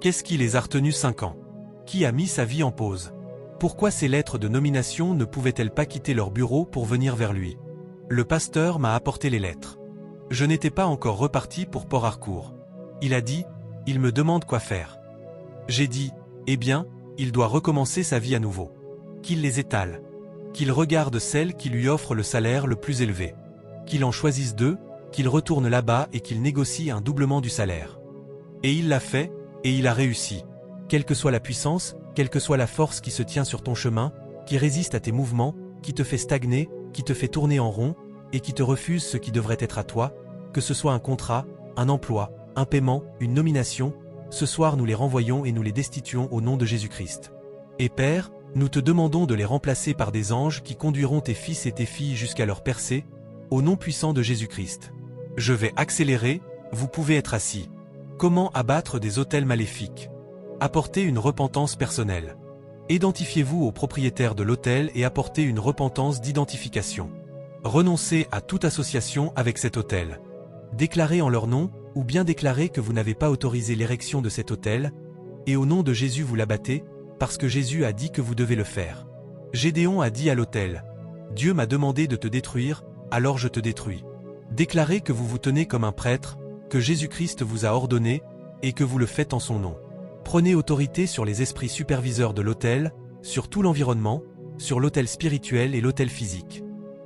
Qu'est-ce qui les a retenus 5 ans? Qui a mis sa vie en pause? Pourquoi ces lettres de nomination ne pouvaient-elles pas quitter leur bureau pour venir vers lui? Le pasteur m'a apporté les lettres. Je n'étais pas encore reparti pour Port-Harcourt. Il a dit, il me demande quoi faire. J'ai dit, eh bien, il doit recommencer sa vie à nouveau. Qu'il les étale. Qu'il regarde celle qui lui offre le salaire le plus élevé. Qu'il en choisisse 2, qu'il retourne là-bas et qu'il négocie un doublement du salaire. Et il l'a fait, et il a réussi. Quelle que soit la puissance, quelle que soit la force qui se tient sur ton chemin, qui résiste à tes mouvements, qui te fait stagner, qui te fait tourner en rond, et qui te refuse ce qui devrait être à toi, que ce soit un contrat, un emploi, un paiement, une nomination, ce soir nous les renvoyons et nous les destituons au nom de Jésus-Christ. Et Père, nous te demandons de les remplacer par des anges qui conduiront tes fils et tes filles jusqu'à leur percée, au nom puissant de Jésus-Christ. Je vais accélérer, vous pouvez être assis. Comment abattre des autels maléfiques? Apportez une repentance personnelle. Identifiez-vous au propriétaire de l'autel et apportez une repentance d'identification. Renoncez à toute association avec cet autel. Déclarez en leur nom, ou bien déclarez que vous n'avez pas autorisé l'érection de cet autel, et au nom de Jésus vous l'abattez, parce que Jésus a dit que vous devez le faire. Gédéon a dit à l'autel, « Dieu m'a demandé de te détruire, alors je te détruis. » Déclarez que vous vous tenez comme un prêtre, que Jésus-Christ vous a ordonné, et que vous le faites en son nom. Prenez autorité sur les esprits superviseurs de l'autel, sur tout l'environnement, sur l'autel spirituel et l'autel physique.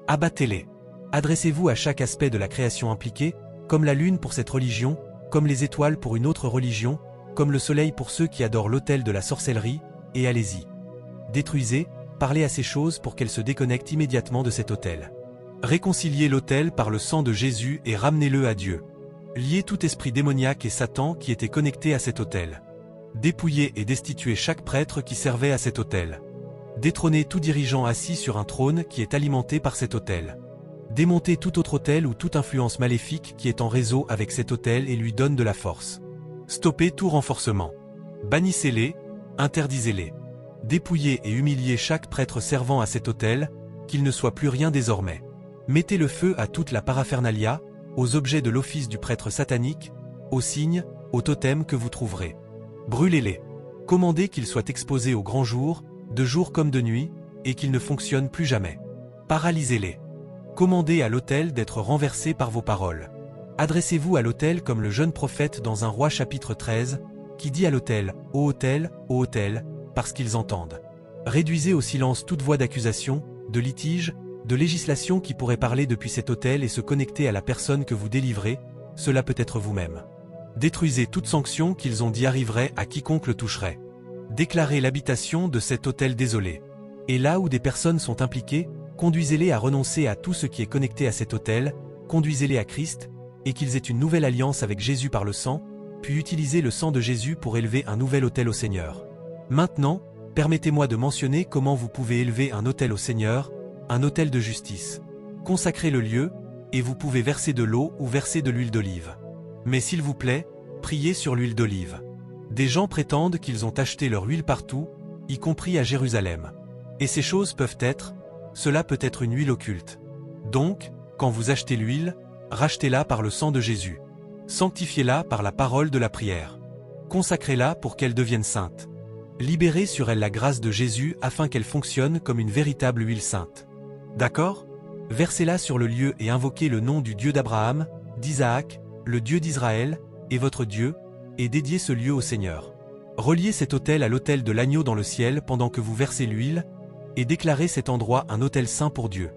Abattez-les. Adressez-vous à chaque aspect de la création impliquée, comme la lune pour cette religion, comme les étoiles pour une autre religion, comme le soleil pour ceux qui adorent l'autel de la sorcellerie, et allez-y. Détruisez, parlez à ces choses pour qu'elles se déconnectent immédiatement de cet autel. Réconciliez l'autel par le sang de Jésus et ramenez-le à Dieu. Liez tout esprit démoniaque et Satan qui était connecté à cet autel. Dépouillez et destituez chaque prêtre qui servait à cet autel. Détrônez tout dirigeant assis sur un trône qui est alimenté par cet autel. Démontez tout autre autel ou toute influence maléfique qui est en réseau avec cet autel et lui donne de la force. Stoppez tout renforcement. Bannissez-les, interdisez-les. Dépouillez et humiliez chaque prêtre servant à cet autel, qu'il ne soit plus rien désormais. Mettez le feu à toute la paraphernalia, aux objets de l'office du prêtre satanique, aux signes, aux totems que vous trouverez. Brûlez-les. Commandez qu'ils soient exposés au grand jour, de jour comme de nuit, et qu'ils ne fonctionnent plus jamais. Paralysez-les. Commandez à l'autel d'être renversé par vos paroles. Adressez-vous à l'autel comme le jeune prophète dans 1 Roi chapitre 13, qui dit à l'autel, ô autel, parce qu'ils entendent. Réduisez au silence toute voix d'accusation, de litige, de législation qui pourrait parler depuis cet autel et se connecter à la personne que vous délivrez, cela peut être vous-même. Détruisez toute sanction qu'ils ont dit arriverait à quiconque le toucherait. Déclarez l'habitation de cet autel désolé. Et là où des personnes sont impliquées, conduisez-les à renoncer à tout ce qui est connecté à cet autel, conduisez-les à Christ, et qu'ils aient une nouvelle alliance avec Jésus par le sang, puis utilisez le sang de Jésus pour élever un nouvel autel au Seigneur. Maintenant, permettez-moi de mentionner comment vous pouvez élever un autel au Seigneur, un autel de justice. Consacrez le lieu, et vous pouvez verser de l'eau ou verser de l'huile d'olive. Mais s'il vous plaît, priez sur l'huile d'olive. Des gens prétendent qu'ils ont acheté leur huile partout, y compris à Jérusalem. Et ces choses peuvent être, cela peut être une huile occulte. Donc, quand vous achetez l'huile, rachetez-la par le sang de Jésus. Sanctifiez-la par la parole de la prière. Consacrez-la pour qu'elle devienne sainte. Libérez sur elle la grâce de Jésus afin qu'elle fonctionne comme une véritable huile sainte. D'accord? Versez-la sur le lieu et invoquez le nom du Dieu d'Abraham, d'Isaac, le Dieu d'Israël, et votre Dieu, et dédiez ce lieu au Seigneur. Reliez cet autel à l'autel de l'agneau dans le ciel pendant que vous versez l'huile, et déclarez cet endroit un autel saint pour Dieu.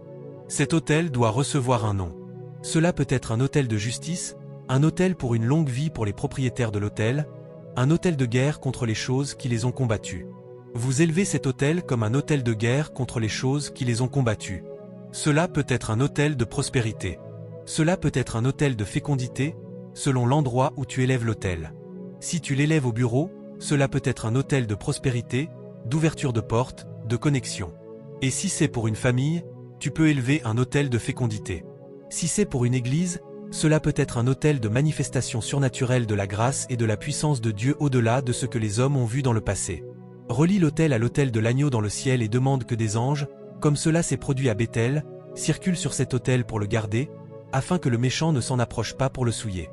Cet autel doit recevoir un nom. Cela peut être un autel de justice, un autel pour une longue vie pour les propriétaires de l'autel, un autel de guerre contre les choses qui les ont combattus. Vous élevez cet autel comme un autel de guerre contre les choses qui les ont combattus. Cela peut être un autel de prospérité. Cela peut être un autel de fécondité, selon l'endroit où tu élèves l'autel. Si tu l'élèves au bureau, cela peut être un autel de prospérité, d'ouverture de portes, de connexion. Et si c'est pour une famille, tu peux élever un autel de fécondité. Si c'est pour une église, cela peut être un autel de manifestation surnaturelle de la grâce et de la puissance de Dieu au-delà de ce que les hommes ont vu dans le passé. Relie l'autel à l'autel de l'agneau dans le ciel et demande que des anges, comme cela s'est produit à Bethel, circulent sur cet autel pour le garder, afin que le méchant ne s'en approche pas pour le souiller.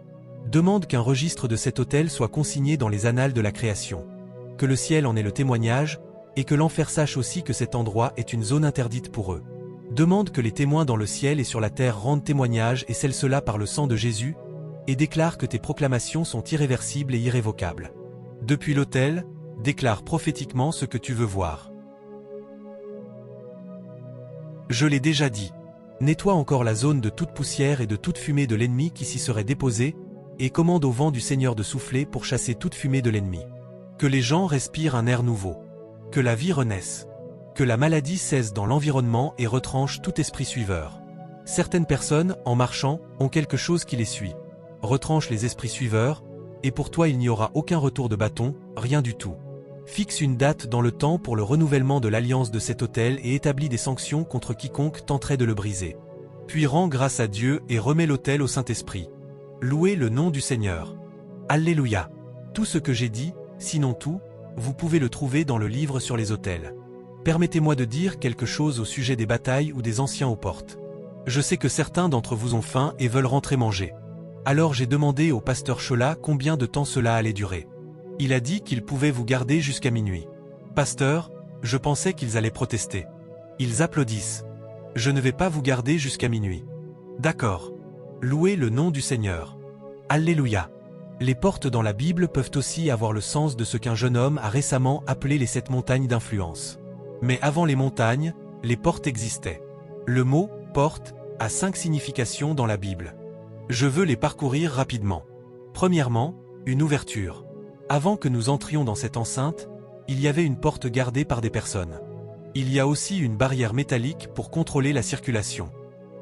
Demande qu'un registre de cet hôtel soit consigné dans les annales de la création. Que le ciel en ait le témoignage, et que l'enfer sache aussi que cet endroit est une zone interdite pour eux. Demande que les témoins dans le ciel et sur la terre rendent témoignage et scellent cela par le sang de Jésus, et déclare que tes proclamations sont irréversibles et irrévocables. Depuis l'autel, déclare prophétiquement ce que tu veux voir. Je l'ai déjà dit. Nettoie encore la zone de toute poussière et de toute fumée de l'ennemi qui s'y serait déposée, et commande au vent du Seigneur de souffler pour chasser toute fumée de l'ennemi. Que les gens respirent un air nouveau. Que la vie renaisse. Que la maladie cesse dans l'environnement et retranche tout esprit suiveur. Certaines personnes, en marchant, ont quelque chose qui les suit. Retranche les esprits suiveurs, et pour toi il n'y aura aucun retour de bâton, rien du tout. Fixe une date dans le temps pour le renouvellement de l'alliance de cet autel et établis des sanctions contre quiconque tenterait de le briser. Puis rends grâce à Dieu et remets l'autel au Saint-Esprit. Louez le nom du Seigneur. Alléluia. Tout ce que j'ai dit, sinon tout, vous pouvez le trouver dans le livre sur les autels. Permettez-moi de dire quelque chose au sujet des batailles ou des anciens aux portes. Je sais que certains d'entre vous ont faim et veulent rentrer manger. Alors j'ai demandé au pasteur Chola combien de temps cela allait durer. Il a dit qu'il pouvait vous garder jusqu'à minuit. Pasteur, je pensais qu'ils allaient protester. Ils applaudissent. Je ne vais pas vous garder jusqu'à minuit. D'accord. Louez le nom du Seigneur. Alléluia. Les portes dans la Bible peuvent aussi avoir le sens de ce qu'un jeune homme a récemment appelé les 7 montagnes d'influence. Mais avant les montagnes, les portes existaient. Le mot « porte » a 5 significations dans la Bible. Je veux les parcourir rapidement. Premièrement, une ouverture. Avant que nous entrions dans cette enceinte, il y avait une porte gardée par des personnes. Il y a aussi une barrière métallique pour contrôler la circulation.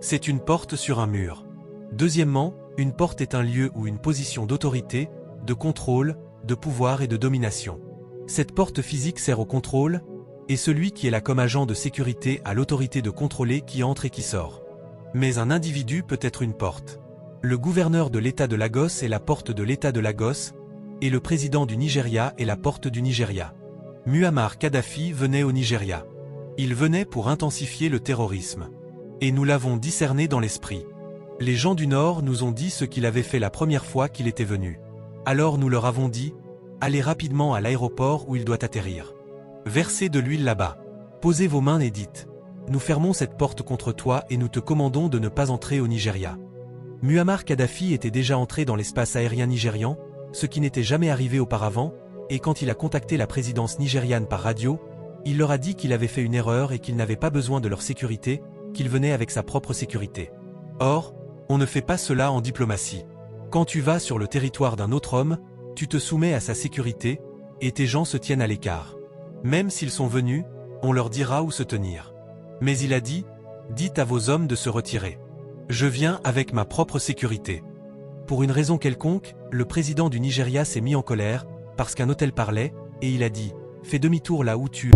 C'est une porte sur un mur. Deuxièmement, une porte est un lieu ou une position d'autorité, de contrôle, de pouvoir et de domination. Cette porte physique sert au contrôle, et celui qui est là comme agent de sécurité a l'autorité de contrôler qui entre et qui sort. Mais un individu peut être une porte. Le gouverneur de l'État de Lagos est la porte de l'État de Lagos, et le président du Nigeria est la porte du Nigeria. Muammar Kadhafi venait au Nigeria. Il venait pour intensifier le terrorisme. Et nous l'avons discerné dans l'esprit. Les gens du Nord nous ont dit ce qu'il avait fait la première fois qu'il était venu. Alors nous leur avons dit, allez rapidement à l'aéroport où il doit atterrir. Versez de l'huile là-bas. Posez vos mains et dites, nous fermons cette porte contre toi et nous te commandons de ne pas entrer au Nigeria. Muammar Kadhafi était déjà entré dans l'espace aérien nigérian, ce qui n'était jamais arrivé auparavant, et quand il a contacté la présidence nigériane par radio, il leur a dit qu'il avait fait une erreur et qu'il n'avait pas besoin de leur sécurité, qu'il venait avec sa propre sécurité. Or, on ne fait pas cela en diplomatie. Quand tu vas sur le territoire d'un autre homme, tu te soumets à sa sécurité, et tes gens se tiennent à l'écart. Même s'ils sont venus, on leur dira où se tenir. Mais il a dit, dites à vos hommes de se retirer. Je viens avec ma propre sécurité. Pour une raison quelconque, le président du Nigeria s'est mis en colère, parce qu'un hôtel parlait, et il a dit, fais demi-tour là où tu es.